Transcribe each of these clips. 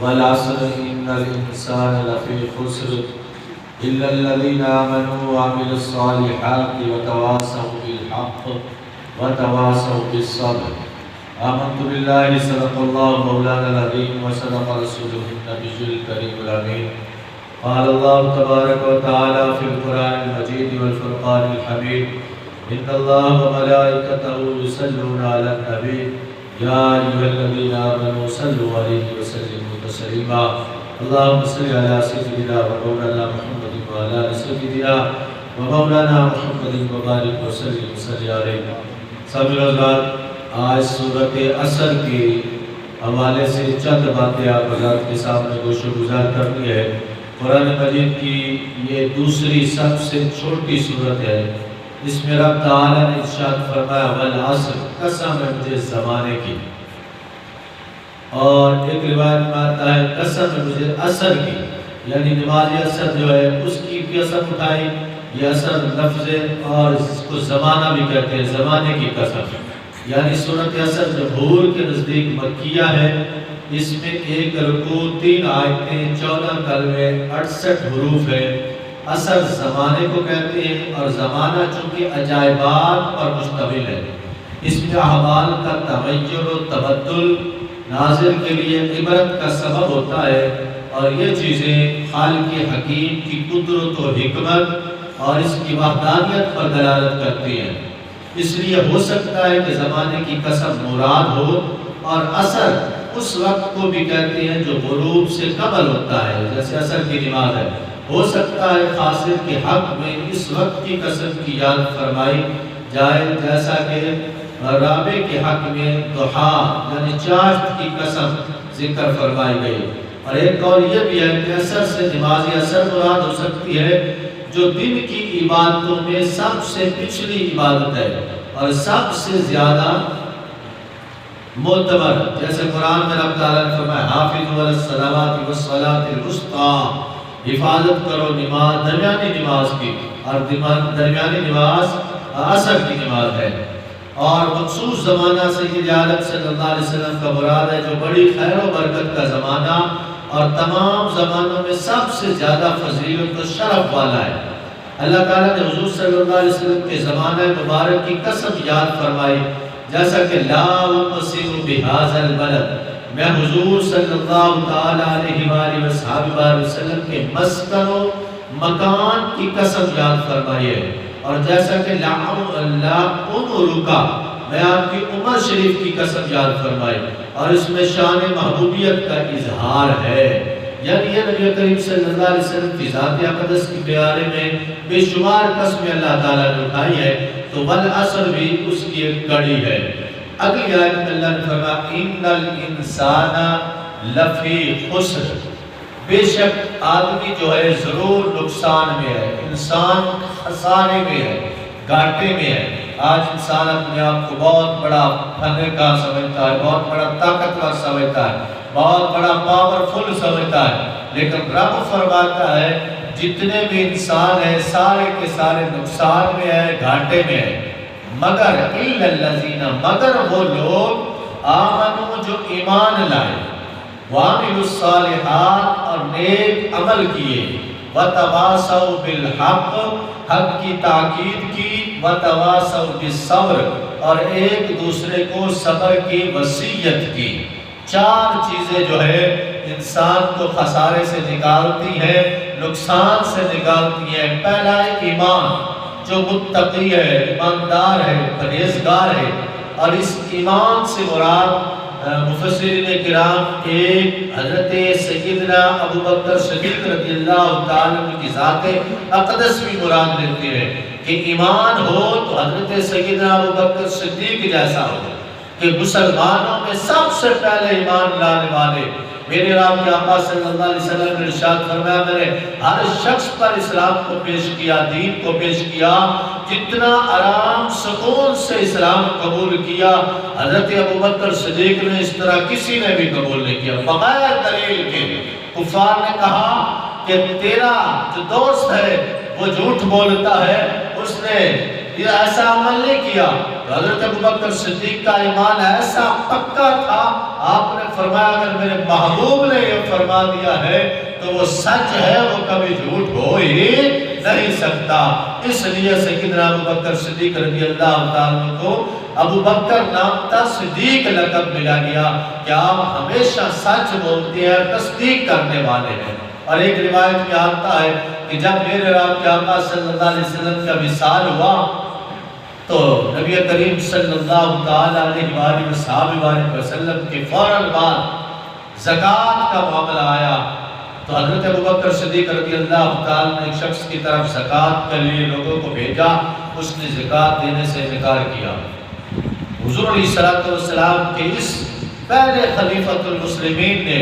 والعصر إن الإنسان لفي خسر إلا الذين آمنوا وعملوا الصالحات وتواصوا بالحق وتواصوا بالصبر. آمنت بالله صدق الله مولانا العظيم وصدق رسوله النبي الكريم الأمين. قال الله تبارك وتعالى في القرآن المجيد والفرقان الحميد إن الله وملائكته يصلون على النبي يا أيها الذين آمنوا صلوا عليه وسلموا تسليما. اللهم صل على سيدنا ومولانا محمد وعلى آل سيدنا ومولانا محمد وبارك وسلم وصل عليه. سامعین حضرات، آج سورۃ عصر کے حوالے سے چند باتیں آپ حضرات کے سامنے گوش و گزار کرنی ہے. قرآن مجید کی یہ دوسری سب سے چھوٹی سورت ہے. اس میں رب تعالیٰ نے ارشاد فرمایا والعصر، قسم ہے مجھے زمانے کی. اور ایک روایت میں آتا ہے قسم ہے مجھے عصر کی، یعنی نماز عصر جو ہے اس کی قسم اٹھائی. یہ عصر لفظ ہے اور اس کو زمانہ بھی کہتے ہیں، زمانے کی قسم. یعنی سورۃ عصر جمہور کے نزدیک مکیہ ہے. اس میں ایک رکوع، 3 آیتیں، 14 کلمے، 68 حروف ہے. عصر زمانے کو کہتے ہیں اور زمانہ چونکہ عجائبات پر مشتمل ہے، اس میں احوال کا تغیر و تبدل ناظر کے لیے عبرت کا سبب ہوتا ہے. اور یہ چیزیں خالق حکیم کی قدرت و حکمت اور اس کی وحدانیت پر دلالت کرتی ہیں. اس لیے ہو سکتا ہے کہ زمانے کی قسم مراد ہو. اور عصر اس وقت کو بھی کہتے ہیں جو غروب سے قبل ہوتا ہے، جیسے عصر کی نماز ہے. ہو سکتا ہے خاصر کے حق میں اس وقت کی قسم کی یاد فرمائی جائے، جیسا کہ رابع کے حق میں ضحیٰ یعنی چاشت کی قسم ذکر فرمائی گئی. اور ایک قول یہ بھی ہے کہ عصر سے نماز عصر مراد ہو سکتی ہے جو دن کی عبادتوں میں سب سے پچھلی عبادت ہے اور سب سے زیادہ معتبر، جیسے قرآن میں رب تعالیٰ نے فرمایا حافظوا علی الصلوات والصلاۃ الوسطیٰ، حفاظت کرو نماز، درمیانی نماز کی. اور درمیانی نماز عصر کی نماز ہے. اور مخصوص زمانہ سید عالم صلی اللہ علیہ وسلم کا مراد ہے جو بڑی خیر و برکت کا زمانہ اور تمام زمانوں میں سب سے زیادہ فضیلت و شرف والا ہے. اللہ تعالیٰ نے حضور صلی اللہ علیہ وسلم کے زمانہ مبارک کی قسم یاد فرمائی، جیسا کہ لا اقسم بہذا البلد، میں حضور صلی اللہ تعالیٰ علیہ وآلہ وسلم کے مسکن و مکان کی قسم یاد فرمائی ہے. اور جیسا کہ لا عمرکا، میں آپ کی عمر شریف کی قسم یاد فرمائی. اور اس میں شان محبوبیت کا اظہار ہے. یعنی یہ نبی کریم صلی اللہ علیہ وسلم کی ذات اقدس کی پیارے میں بے شمار قسمیں اللہ تعالیٰ نے اٹھائی ہے، تو والعصر بھی اس کی ایک کڑی ہے. اگلی آیت میں اللہ نے فرمایا ان الانسان لفی خسر، بے شک آدمی جو ہے ضرور نقصان میں ہے، انسان خسارے میں ہے، گھاٹے میں ہے. آج انسان اپنے آپ کو بہت بڑا فنکار سمجھتا ہے، بہت بڑا طاقتور سمجھتا ہے، بہت بڑا پاورفل سمجھتا ہے. لیکن رب فرماتا ہے جتنے بھی انسان ہیں سارے کے سارے نقصان میں ہیں، گھاٹے میں ہیں، مگر الا الذین، مگر وہ لوگ آمنوا جو ایمان لائے، وعملوا الصالحات اور نیک عمل کیے، وتواصوا بالحق، حق کی تاکید کی، وتواصوا بالصبر اور ایک دوسرے کو صبر کی وصیت کی. 4 چیزیں جو ہے انسان کو خسارے سے نکالتی ہیں، نقصان سے نکالتی ہیں. پہلا ہے ایمان، جو متقی ہے، ایماندار ہے، پرہیزگار ہے. اور اس ایمان سے مراد مفسرین کرام ایک حضرت سیدنا ابوبکر صدیق رضی اللہ تعالیٰ عنہ کی ذات اقدس بھی مراد لیتے ہیں کہ ایمان ہو تو حضرت سیدنا ابوبکر صدیق جیسا ہو، کہ مسلمانوں میں سب سے پہلے ایمان لانے والے میرے رب کے آقا صلی اللہ علیہ وسلم نے ارشاد فرمایا میں نے ہر شخص پر اسلام کو پیش کیا، دین کو پیش کیا، جتنا آرام سکون سے اسلام قبول کیا حضرت ابوبکر صدیق نے اس طرح کسی نے بھی قبول نہیں کیا. بغیر دلیل کے کفار نے کہا کہ تیرا جو دوست ہے وہ جھوٹ بولتا ہے، اس نے یہ ایسا عمل نہیں کیا۔ حضرت ابوبکر صدیق کا ایمان ایسا پکا تھا، آپ نے فرمایا اگر میرے محبوب نے یہ فرما دیا ہے تو وہ سچ ہے، وہ کبھی جھوٹ ہو ہی نہیں سکتا۔ اس لیے سیدنا ابوبکر صدیق رضی اللہ تعالیٰ کو ابو بکر نام تھا، صدیق لقب ملا گیا کہ آپ ہمیشہ سچ بولتے ہیں، تصدیق کرنے والے ہیں۔ اور ایک روایت میں آتا ہے کہ جب میرے رب کے آقا صلی اللہ علیہ وسلم کا وصال ہوا تو نبی کریم صلی اللہ علیہ وسلم کے فوراً بعد زکوٰۃ کا معاملہ آیا تو حضرت ابوبکر صدیق رضی اللہ تعالیٰ نے ایک شخص کی طرف زکوٰۃ کے لیے لوگوں کو بھیجا، اس نے زکوٰۃ دینے سے انکار کیا۔ حضور علیہ السلام کے اس پہلے خلیفۃ المسلمین نے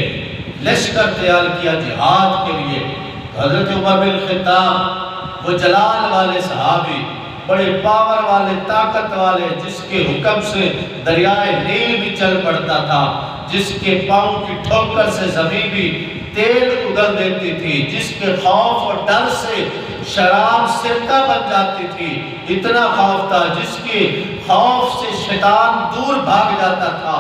لشکر تیار کیا جہاد کے لیے۔ حضرت عمر بن الخطاب، وہ جلال والے صحابی، بڑے پاور والے، طاقت والے، جس کے حکم سے دریائے نیل بھی چل پڑتا تھا، جس کے پاؤں کی ٹھوکر سے زمین بھی تیل اگل دیتی تھی، جس کے خوف اور ڈر سے شراب سرکہ بن جاتی تھی، اتنا خوف تھا، جس کے خوف سے شیطان دور بھاگ جاتا تھا،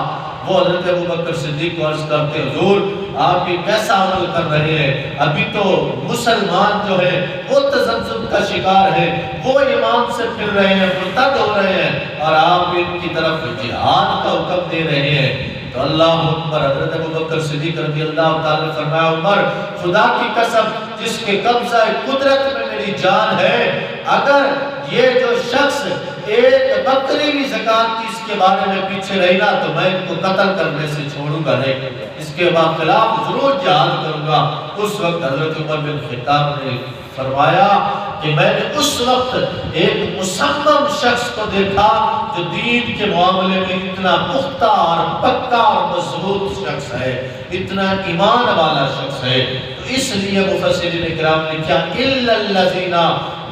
وہ حضرت ابوبکر صدیق کو عرض کرتے حضور آپ یہ کیسا عمل کر رہے ہیں؟ ابھی تو مسلمان جو ہے وہ تزلزل کا شکار ہے، وہ ایمان سے پھر رہے ہیں، مرتد ہو رہے ہیں، اور آپ ان کی طرف جہاد کا حکم دے رہے ہیں۔ تو اللہ اکبر، حضرت ابوبکر صدیق رضی اللہ تعالیٰ نے فرمایا عمر خدا کی قسم جس کے قبضہ قدرت میں میری جان ہے، اگر یہ جو شخص ایک بکری بھی زکوٰۃ کی اس کے بارے میں پیچھے رہی نا تو میں ان کو قتل کرنے سے چھوڑوں گا نہیں، اس کے خلاف ضرور جہاد کروں گا۔ اس وقت حضرت عمر بن خطاب نے فرمایا کہ میں نے اس وقت ایک مصمم شخص کو دیکھا جو دین کے معاملے میں اتنا پختہ اور پکا اور مضبوط شخص ہے، اتنا ایمان والا شخص ہے۔ تو اس لیے مفسرین کرام نے کیا الا الذین،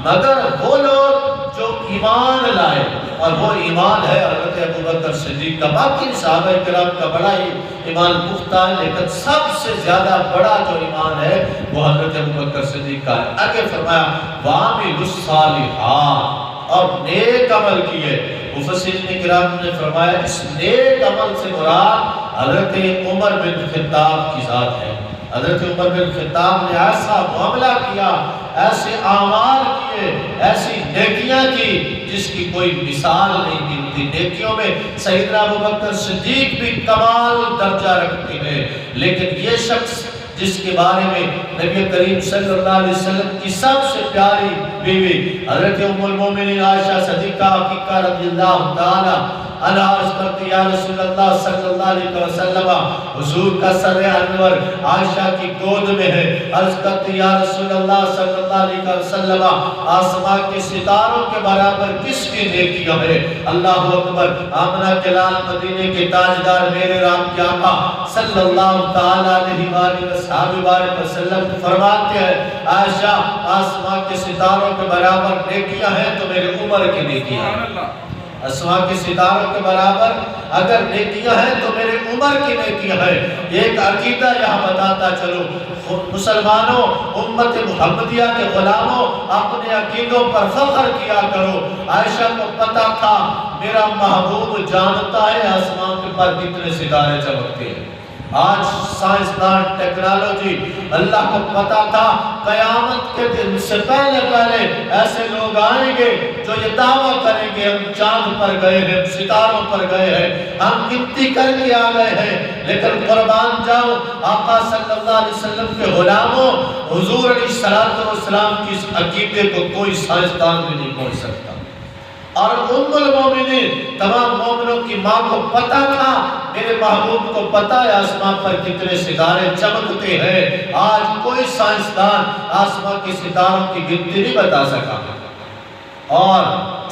مگر وہ لوگ جو ایمان لائے، اور وہ ایمان ہے حضرت ابوبکر صدیق کا۔ باقی صحابہ کرام کا بڑا ہی ایمان پختہ ہے، لیکن سب سے زیادہ بڑا جو ایمان ہے وہ حضرت ابوبکر صدیق کا ہے۔ آگے فرمایا وَعَمِلُوا الصَّالِحَاتِ، اور نیک عمل کیے۔ مفسرین کرام نے فرمایا اس نیک عمل سے مراد حضرت عمر بن خطاب کی ذات ہے۔ حضرت عمر بن خطاب نے ایسا معاملہ کیا، ایسے اعمال کیے، ایسی نیکیاں کی جس کی کوئی مثال نہیں ملتی۔ نیکیوں میں سیدنا ابوبکر صدیق بھی کمال درجہ رکھتے ہیں، لیکن یہ شخص جس کے بارے میں نبی کریم صلی اللہ علیہ وسلم کی سب سے پیاری بیوی حضرت ام المومنین عائشہ صدیقہ حقیقہ رضی اللہ تعالی عنہا عرض کرتی یا رسول اللہ صلی اللہ علیہ وسلم، حضور کا سر انور عائشہ کی گود میں ہے۔ عرض کرتی یا رسول اللہ صلی اللہ علیہ وسلم، آسمان کے ستاروں کے برابر کس کی نیکیاں ہے؟ اللہ اکبر۔ آمنہ کے لال مدینے کے تاجدار میرے رام کے آقا صلی اللہ تعالی علیہ وسلم فرماتے ہیں عائشہ آسمان کے ستاروں کے برابر نیکیاں ہیں تو میرے عمر کی نیکیاں ہیں۔ آسمان کے ستاروں کے برابر اگر نیکیاں ہیں تو میرے عمر کی نیکیاں ہیں۔ ایک عقیدہ یہاں بتاتا چلو، مسلمانوں، امت محمدیہ کے غلاموں، اپنے عقیدوں پر فخر کیا کرو۔ عائشہ کو پتا تھا میرا محبوب جانتا ہے آسمان پر کتنے ستارے چمکتے ہیں۔ آج سائنسدان ٹیکنالوجی، اللہ کو پتا تھا قیامت کے دن سے پہلے ایسے لوگ آئیں گے جو یہ دعویٰ کریں گے ہم چاند پر گئے ہیں، ستاروں پر گئے ہیں، ہم گنتی کر کے آ گئے ہیں۔ لیکن قربان جاؤ آقا صلی اللہ علیہ وسلم کے غلاموں، حضور علیہ السلام کی اس عقیدے کو کوئی سائنسدان بھی نہیں پہنچ سکتا۔ اور ام المومنین تمام مومنوں کی ماں کو پتا تھا میرے محبوب کو پتا ہے آسمان پر کتنے ستارے چمکتے ہیں۔ آج کوئی سائنسدان آسمان کے ستاروں کی گنتی نہیں بتا سکا، اور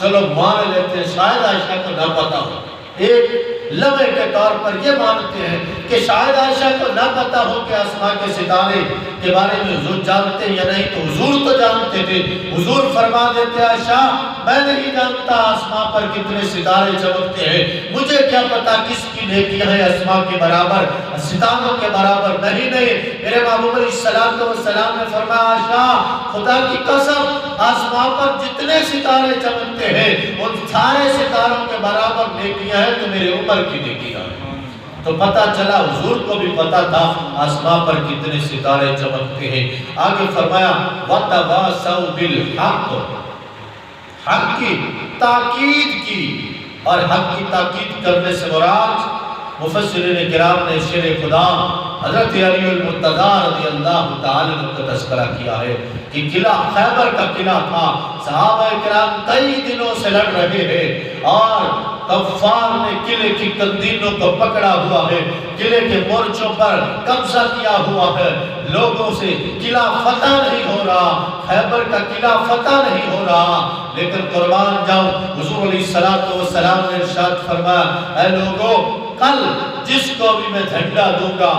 چلو مان لیتے ہیں شاید عائشہ کو نہ پتا ہو۔ ایک لمحے کے طور پر یہ مانتے ہیں کہ شاید عائشہ کو نہ پتا ہو کہ آسمان کے ستارے کے بارے میں حضور جانتے ہیں یا نہیں، تو حضور تو جانتے تھے۔ حضور فرما دیتے عائشہ میں نہیں جانتا آسمان پر کتنے ستارے چمکتے ہیں، مجھے کیا پتا کس کی نیکیاں ہیں آسمان کے برابر، ستاروں کے برابر نہیں۔ میرے محبوب علیہ السلام نے فرمایا عائشہ خدا کی قسم آسمان پر جتنے ستارے چمکتے ہیں ان سارے ستاروں کے برابر نیکیاں ہیں تو میرے عمر کی نیکیاں ہیں۔ تو پتہ چلا حضور کو بھی پتا تھا آسمان پر کتنے ستارے چمکتے ہیں۔ آگے فرمایا وَتَوَاسَوْا بِالْحَقِّ، حق کی تاکید کی، اور حق کی تاکید کرنے سے مراد مفسرین کرام نے شیر خدا حضرت علی المرتضیٰ رضی اللہ تعالی عنہ کا تذکرہ کیا ہے کہ قلعہ خیبر کا قلعہ تھا، صحابہ کرام کئی دنوں سے لڑ رہے ہیں اور کفار نے قلعے کی کندینوں کو پکڑا ہوا ہے، قلعے کے مورچوں پر قبضہ کیا ہوا ہے، لوگوں سے قلعہ فتح نہیں ہو رہا، خیبر کا قلعہ فتح نہیں ہو رہا۔ لیکن قربان جاؤ حضور علیہ السلام نے ارشاد فرمایا اے لوگوں کل جس کو بھی میں جھنڈا دوں گا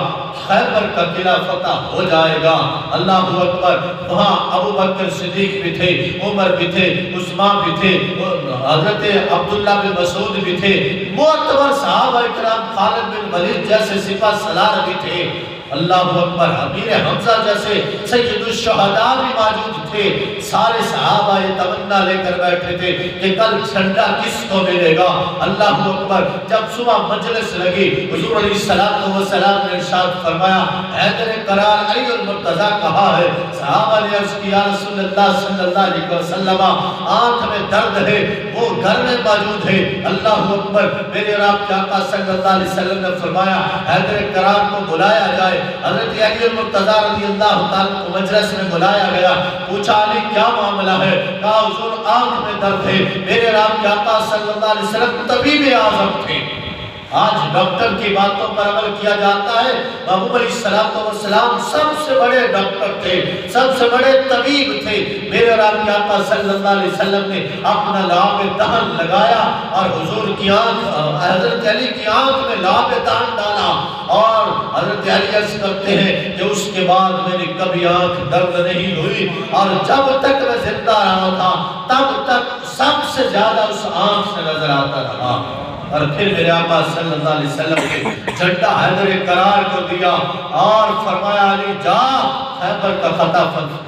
خیبر کا قلعہ فتح ہو جائے گا۔ اللہ اکبر۔ وہاں ابو بکر صدیق بھی تھے، عمر بھی تھے، عثمان بھی تھے، حضرت عبداللہ بن مسعود بھی تھے، معتبر صحابہ کرام خالد بن ولید جیسے سپہ سالار بھی تھے۔ اللہ اکبر۔ امیر حمزہ جیسے سید الشہداء بھی موجود تھے۔ سارے صحابہ یہ تمنا لے کر بیٹھے تھے کہ کل جھنڈا کس کو ملے گا۔ اللہ اکبر۔ جب صبح مجلس لگی حضور علیہ السلام نے ارشاد فرمایا حیدر کرار علی المرتضیٰ کہا ہے۔ صحابہ نے عرض کیا رسول اللہ صلی اللہ علیہ وسلم آنکھ میں درد ہے، وہ گھر میں موجود ہے۔ اللہ اکبر۔ میرے اور آپ کے آقا صلی اللہ علیہ وسلم نے فرمایا حیدر کرار کو بلایا جائے۔ حضرت علی المرتضیٰ رضی اللہ تعالیٰ کو مجلس میں بلایا گیا، پوچھا علی کیا معاملہ ہے؟ کہا حضور آنکھ میں درد ہے۔ میرے اور آپ کے آقا صلی اللہ علیہ وسلم طبیب اعظم تھے۔ آج ڈاکٹر کی باتوں پر عمل کیا جاتا ہے، محبوب علیہ السلام سب سے بڑے ڈاکٹر تھے، سب سے بڑے طبیب تھے۔ میرے اور آپ کے آقا صلی اللہ علیہ وسلم نے اپنا لعاب دہن لگایا اور حضور کی آنکھ حضرت علی کی آنکھ میں لعاب دہن ڈالا، اور حضرت علی عرض کرتے ہیں کہ اس کے بعد میری کبھی آنکھ درد نہیں ہوئی، اور جب تک میں زندہ رہا تھا تب تک سب سے زیادہ اس آنکھ سے نظر آتا رہا۔ اور پھر میرے آقا صلی اللہ علیہ وسلم نے جھنڈا حیدر کرار کو دیا اور فرمایا علی جا خیبر کا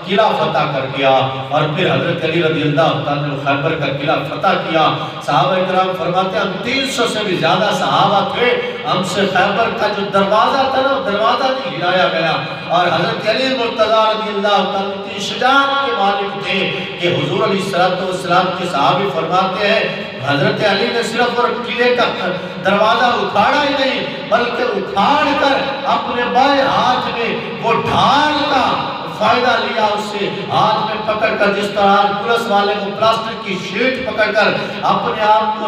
قلعہ فتح کر گیا۔ اور پھر حضرت علی رضی اللہ تعالیٰ نے خیبر کا قلعہ فتح کیا۔ صحابہ کرام فرماتے ہیں ہم 300 سے بھی زیادہ صحابہ تھے، ہم سے خیبر کا جو دروازہ تھا نا دروازہ نہیں ہلایا گیا۔ اور حضرت علی مرتضیٰ رضی اللہ تعالیٰ کی شجاعت کے مالک تھے کہ حضور علیہ السلام کے صحابی فرماتے ہیں حضرت علی نے صرف اور قلعے کا دروازہ اکھاڑا ہی نہیں بلکہ اکھاڑ کر اپنے بائیں ہاتھ میں وہ ڈھال کا فائدہ لیا، اس سے ہاتھ میں پکڑ کر جس طرح پولیس والے کو پلاسٹک کی شیٹ پکڑ کر اپنے آپ کو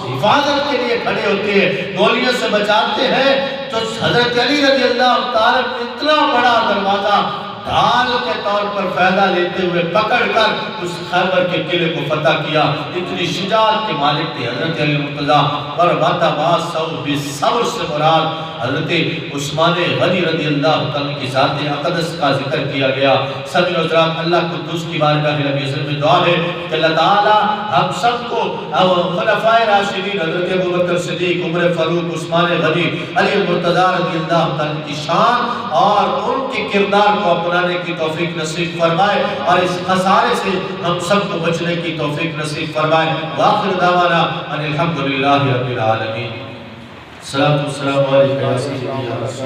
حفاظت کے لیے کھڑے ہوتے ہیں، گولیوں سے بچاتے ہیں، تو حضرت علی رضی اللہ تعالیٰ نے اتنا بڑا دروازہ ڈھال کے طور پر فائدہ لیتے ہوئے پکڑ کر اس خیبر کے قلعے کو فتح کیا۔ اتنی شجاعت کے مالک تھے حضرت علی مرتضیٰ۔ اور وَتَوَاسَوْا بِالصَّبْرِ سے مراد حضرت عثمان غنی رضی اللہ تعالیٰ کی ذات اقدس کا ذکر کیا گیا۔ سبھی حضرات اللہ قدوس کی بارگاہ رب عزت میں دعا ہے کہ اللہ تعالیٰ ہم سب کو خلفائے راشدین حضرت ابوبکر صدیق، عمر فاروق، عثمان غنی، علی مرتضیٰ رضی اللہ تعالیٰ کی شان اور ان کے کردار کو اپنانے کی توفیق نصیب فرمائے، اور اس خسارے سے ہم سب کو بچنے کی توفیق نصیب فرمائے۔ وآخر دعوانا ان الحمدللہ رب العالمین۔ الصلاۃ والسلام علیکم یا رسول اللہ۔